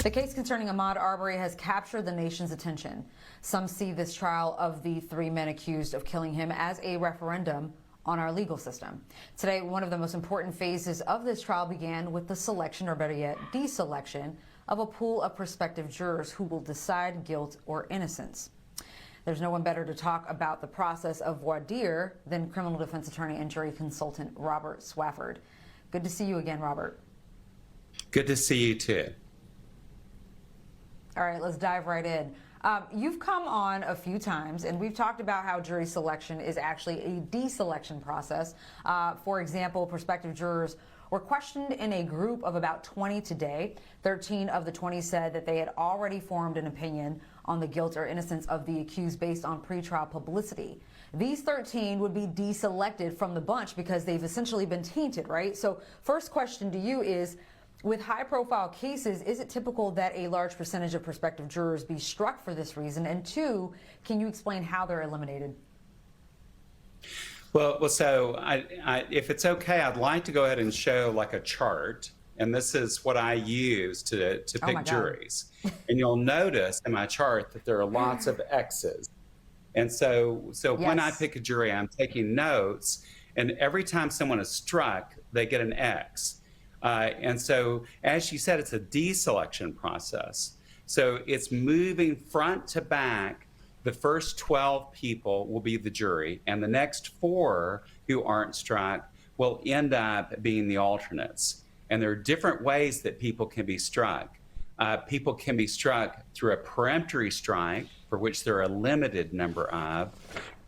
The case concerning Ahmaud Arbery has captured the nation's attention. Some see this trial of the 3 men accused of killing him as a referendum on our legal system. Today, one of the most important phases of this trial began with the selection, or better yet, deselection, of a pool of prospective jurors who will decide guilt or innocence. There's no one better to talk about the process of voir dire than criminal defense attorney and jury consultant Robert Swafford. Good to see you again, Robert. Good to see you too. All right, let's dive right in. You've come on a few times, and we've talked about how jury selection is actually a deselection process. For example, prospective jurors were questioned in a group of about 20 today. 13 of the 20 said that they had already formed an opinion on the guilt or innocence of the accused based on pretrial publicity. These 13 would be deselected from the bunch because they've essentially been tainted, right? So first question to you is, with high-profile cases, is it typical that a large percentage of prospective jurors be struck for this reason? And two, can you explain how they're eliminated? Well, so if it's okay, I'd like to go ahead and show like a chart. And this is what I use to pick juries. And you'll notice in my chart that there are lots of X's. And so yes, when I pick a jury, I'm taking notes. And every time someone is struck, they get an X. And so, as you said, it's a deselection process. So it's moving front to back. The first 12 people will be the jury, and the next 4 who aren't struck will end up being the alternates. And there are different ways that people can be struck. People can be struck through a peremptory strike, for which there are a limited number of,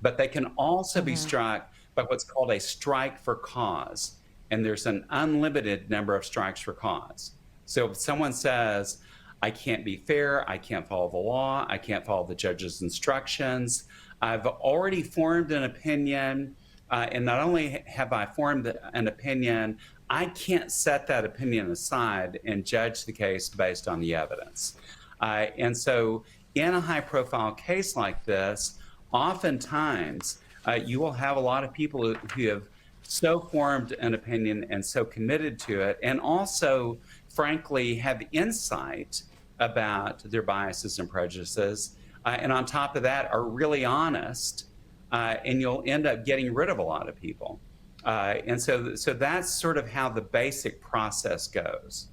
but they can also be struck by what's called a strike for cause. And there's an unlimited number of strikes for cause. So if someone says, I can't be fair, I can't follow the law, I can't follow the judge's instructions, I've already formed an opinion, and not only have I formed an opinion, I can't set that opinion aside and judge the case based on the evidence. And so in a high-profile case like this, oftentimes you will have a lot of people who have so formed an opinion and so committed to it, and also, frankly, have insight about their biases and prejudices, and on top of that, are really honest, and you'll end up getting rid of a lot of people. And so that's sort of how the basic process goes.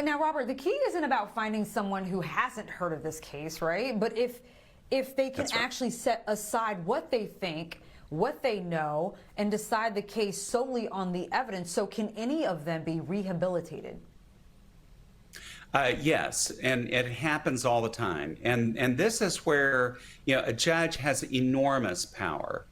Now, Robert, the key isn't about finding someone who hasn't heard of this case, right? But if they can actually set aside what they think, what they know, and decide the case solely on the evidence, so can any of them be rehabilitated? Yes, and it happens all the time. And this is where, you know, a judge has enormous power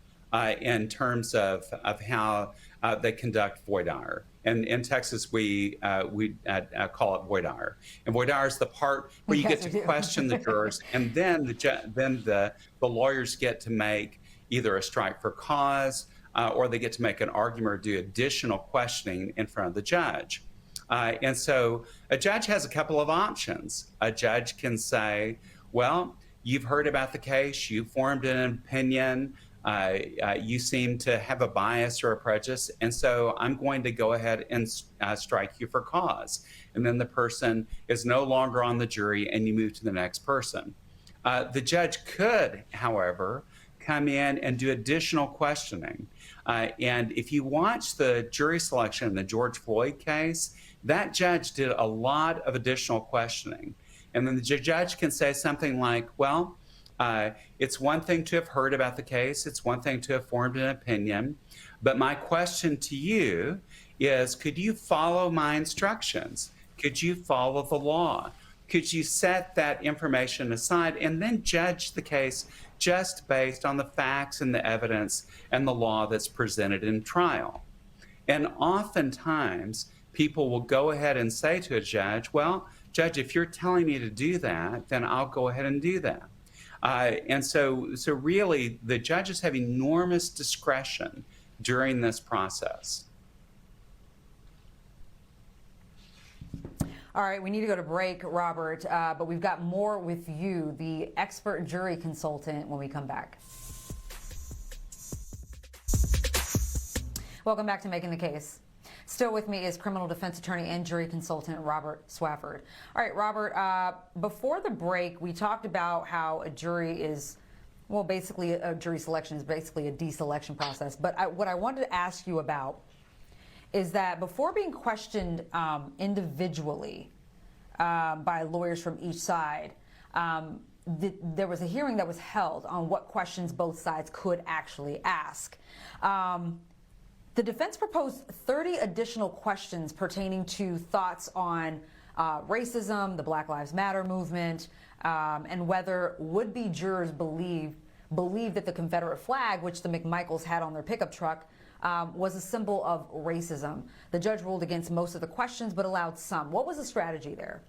in terms of how they conduct voir dire. And in Texas, we call it voir dire. And voir dire is the part where you get to question the jurors, and then the lawyers get to make either a strike for cause, or they get to make an argument or do additional questioning in front of the judge. And so a judge has a couple of options. A judge can say, well, you've heard about the case, you formed an opinion, you seem to have a bias or a prejudice, and so I'm going to go ahead and strike you for cause. And then the person is no longer on the jury, and you move to the next person. The judge could, however, come in and do additional questioning. And if you watch the jury selection in the George Floyd case, that judge did a lot of additional questioning. And then the judge can say something like, well, it's one thing to have heard about the case, it's one thing to have formed an opinion, but my question to you is, could you follow my instructions? Could you follow the law? Could you set that information aside and then judge the case just based on the facts and the evidence and the law that's presented in trial? And oftentimes, people will go ahead and say to a judge, well, Judge, if you're telling me to do that, then I'll go ahead and do that. And so really, the judges have enormous discretion during this process. All right, we need to go to break, Robert, but we've got more with you, the expert jury consultant, when we come back. Welcome back to Making the Case. Still with me is criminal defense attorney and jury consultant Robert Swafford. All right, Robert, before the break, we talked about how a jury is, well, basically a jury selection is basically a deselection process. But what I wanted to ask you about is that before being questioned individually by lawyers from each side, there was a hearing that was held on what questions both sides could actually ask. The defense proposed 30 additional questions pertaining to thoughts on racism, the Black Lives Matter movement, and whether would-be jurors believe that the Confederate flag, which the McMichaels had on their pickup truck, was a symbol of racism. The judge ruled against most of the questions, but allowed some. What was the strategy there?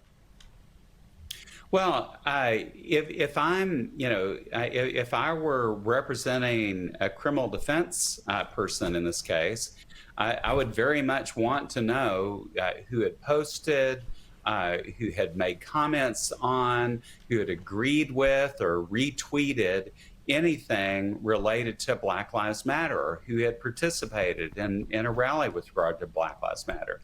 Well, if I'm, if I were representing a criminal defense person in this case, I would very much want to know who had posted, who had made comments on, who had agreed with or retweeted anything related to Black Lives Matter, or who had participated in a rally with regard to Black Lives Matter.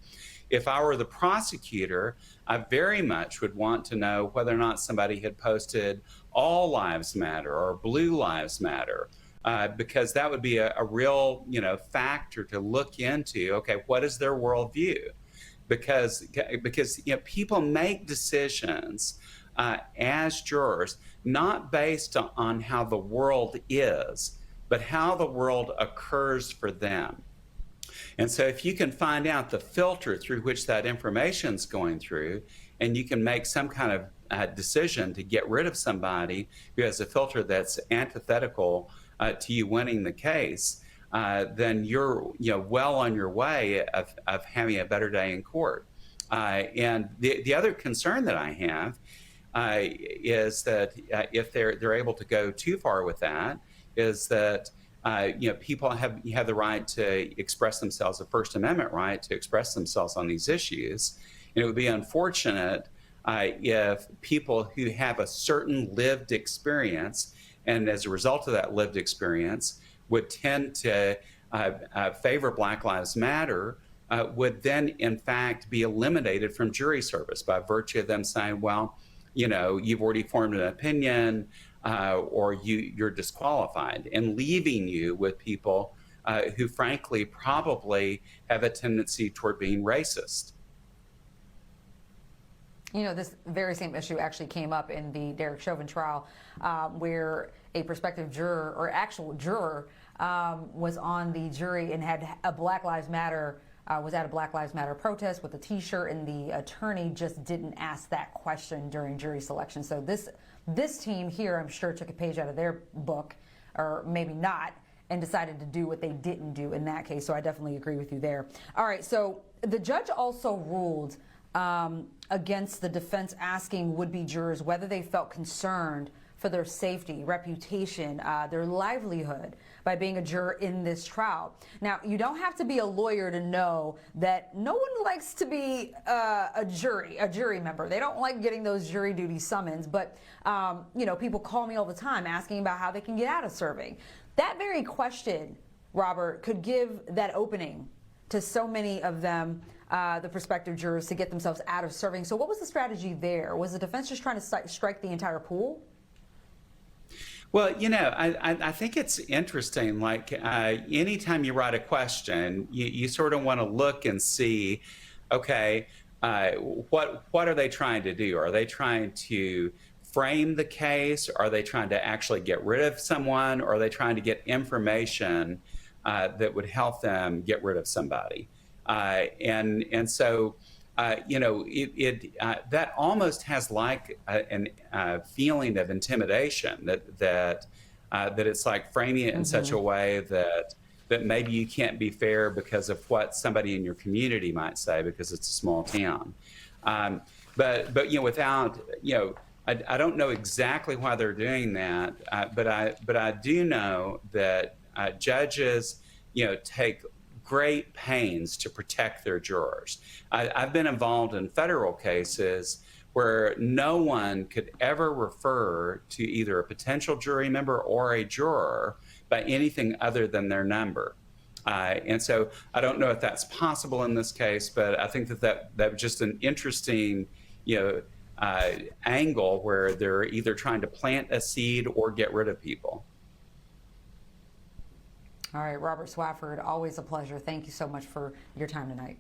If I were the prosecutor, I very much would want to know whether or not somebody had posted All Lives Matter or Blue Lives Matter, because that would be a real, factor to look into. Okay, what is their worldview? Because people make decisions as jurors not based on how the world is, but how the world occurs for them. And so if you can find out the filter through which that information is going through, and you can make some kind of decision to get rid of somebody who has a filter that's antithetical to you winning the case, then you're well on your way of having a better day in court. And the other concern that I have is that if they're able to go too far with that, is that people have the right to express themselves, a First Amendment right to express themselves on these issues. And it would be unfortunate if people who have a certain lived experience, and as a result of that lived experience, would tend to favor Black Lives Matter, would then in fact be eliminated from jury service by virtue of them saying, well, you've already formed an opinion, or you're disqualified, and leaving you with people who frankly probably have a tendency toward being racist. This very same issue actually came up in the Derek Chauvin trial, where a prospective juror or actual juror was on the jury and had a Black Lives Matter, was at a Black Lives Matter protest with a T-shirt, and the attorney just didn't ask that question during jury selection. So this team here, I'm sure, took a page out of their book, or maybe not, and decided to do what they didn't do in that case. So I definitely agree with you there. All right, so the judge also ruled against the defense asking would-be jurors whether they felt concerned for their safety, reputation, their livelihood by being a juror in this trial. Now, you don't have to be a lawyer to know that no one likes to be a jury member. They don't like getting those jury duty summons, but people call me all the time asking about how they can get out of serving. That very question, Robert, could give that opening to so many of them, the prospective jurors, to get themselves out of serving. So what was the strategy there? Was the defense just trying to strike the entire pool? Well, I think it's interesting, like anytime you write a question, you sort of want to look and see, okay, what are they trying to do? Are they trying to frame the case? Are they trying to actually get rid of someone? Or are they trying to get information that would help them get rid of somebody? And so, that almost has like a feeling of intimidation, that it's like framing it in such a way that maybe you can't be fair because of what somebody in your community might say because it's a small town. But without, I don't know exactly why they're doing that, but I do know that judges, take great pains to protect their jurors. I've been involved in federal cases where no one could ever refer to either a potential jury member or a juror by anything other than their number. And so I don't know if that's possible in this case, but I think that was just an interesting, angle where they're either trying to plant a seed or get rid of people. All right, Robert Swafford, always a pleasure. Thank you so much for your time tonight.